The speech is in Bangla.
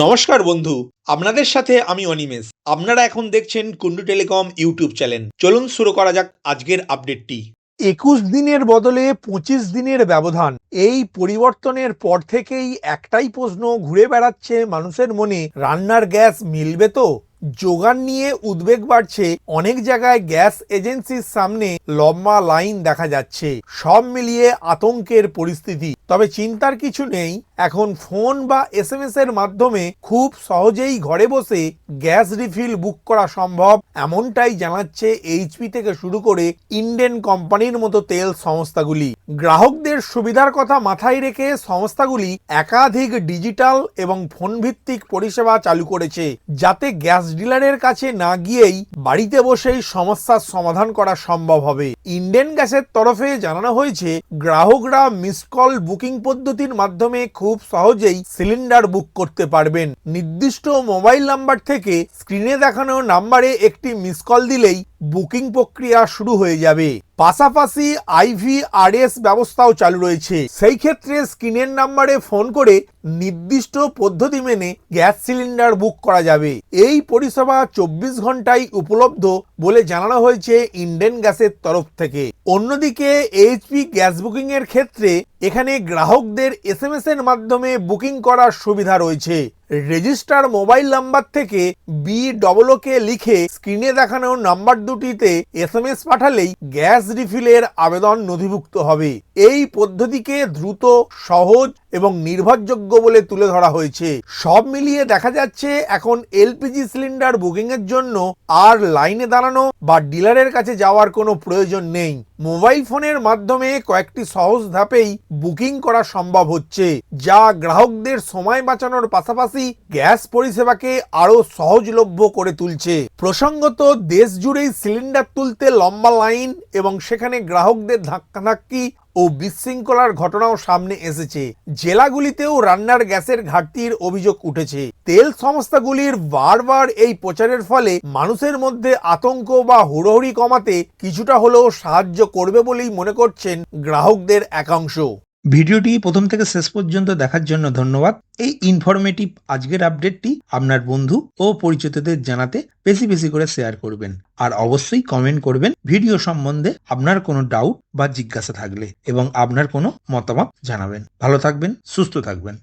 নমস্কার বন্ধু, আপনাদের সাথে আমি অনিমেষ। আপনারা এখন দেখছেন কুন্ডু টেলিকম ইউটিউব চ্যানেল। চলুন শুরু করা যাক আজকের আপডেটটি। ২১ দিনের বদলে ২৫ দিনের ব্যবধান। এই পরিবর্তনের পর থেকেই একটাই প্রশ্ন ঘুরে বেড়াচ্ছে মানুষের মনে, রান্নার গ্যাস মিলবে তো? যোগান নিয়ে উদ্বেগ বাড়ছে। অনেক জায়গায় গ্যাস এজেন্সির সামনে লম্বা লাইন দেখা যাচ্ছে। সব মিলিয়ে আতঙ্কের পরিস্থিতি। তবে চিন্তার কিছু নেই, এখন ফোন বা এসএমএস এর মাধ্যমে খুব সহজেই ঘরে বসে গ্যাস রিফিল বুক করা সম্ভব, এমনটাই জানাচ্ছে এইচপি থেকে শুরু করে ইন্ডেন কোম্পানির মতো তেল সংস্থাগুলি। গ্রাহকদের সুবিধার কথা মাথায় রেখে সংস্থাগুলি একাধিক ডিজিটাল এবং ফোন ভিত্তিক পরিষেবা চালু করেছে, যাতে গ্যাস ডিলারের কাছে না গিয়েই বাড়িতে বসেই সমস্যার সমাধান করা সম্ভব হবে। ইন্ডেন গ্যাসের তরফে জানানো হয়েছে, গ্রাহকরা মিসড কল বুকিং পদ্ধতির মাধ্যমে খুব সহজেই সিলিন্ডার বুক করতে পারবেন। নির্দিষ্ট মোবাইল নাম্বার থেকে স্ক্রিনে দেখানো নাম্বারে একটি মিস কল দিলেই বুকিং প্রক্রিয়া শুরু হয়ে যাবে। পাশাপাশি IVRS ব্যবস্থাও চালু রয়েছে। সেই ক্ষেত্রে স্ক্রিনের নাম্বারে ফোন করে নির্দিষ্ট পদ্ধতি মেনে গ্যাস সিলিন্ডার বুক করা যাবে। এই পরিষেবা 24 ঘন্টায় উপলব্ধ বলে জানানো হয়েছে ইন্ডেন গ্যাসের তরফ থেকে। অন্যদিকে এইচপি গ্যাস বুকিং এর ক্ষেত্রে এখানে গ্রাহকদের এসএমএস এর মাধ্যমে বুকিং করার সুবিধা রয়েছে। রেজিস্টার মোবাইল নাম্বার থেকে BOO লিখে স্ক্রিনে দেখানো নাম্বার দুটিতে এসএমএস পাঠালেই গ্যাস রিফিলের আবেদন নথিভুক্ত হবে। এই পদ্ধতিকে দ্রুত, সহজ এবং নির্ভরযোগ্য বলে তুলে ধরা হয়েছে। সব মিলিয়ে দেখা যাচ্ছে, এখন এলপিজি সিলিন্ডার বুকিং এর জন্য আর লাইনে দাঁড়ানো বা ডিলারের কাছে যাওয়ার কোনো প্রয়োজন নেই। মোবাইল ফোনের মাধ্যমে কয়েকটি সহজ ধাপেই বুকিং করা সম্ভব হচ্ছে, যা গ্রাহকদের সময় বাঁচানোর পাশাপাশি গ্যাস পরিষেবাকে আরো সহজলভ্য করে তুলছে। প্রসঙ্গত, দেশ জুড়েই সিলিন্ডার তুলতে লম্বা লাইন এবং সেখানে গ্রাহকদের ধাক্কাধাক্কি ও বিশৃঙ্খলার ঘটনাও সামনে এসেছে। জেলাগুলিতেও রান্নার গ্যাসের ঘাটতির অভিযোগ উঠেছে। তেল সংস্থাগুলির বারবার এই প্রচারের ফলে মানুষের মধ্যে আতঙ্ক বা হুড়োহুড়ি কমাতে কিছুটা হলেও সাহায্য করবে বলেই মনে করছেন গ্রাহকদের একাংশ। ভিডিওটি প্রথম থেকে শেষ পর্যন্ত দেখার জন্য ধন্যবাদ। এই ইনফরমেটিভ আজকের আপডেটটি আপনার বন্ধু ও পরিচিতদের জানাতে বেশি বেশি করে শেয়ার করবেন, আর অবশ্যই কমেন্ট করবেন ভিডিও সম্বন্ধে আপনার কোনো ডাউট বা জিজ্ঞাসা থাকলে, এবং আপনার কোনো মতামত জানাবেন। ভালো থাকবেন, সুস্থ থাকবেন।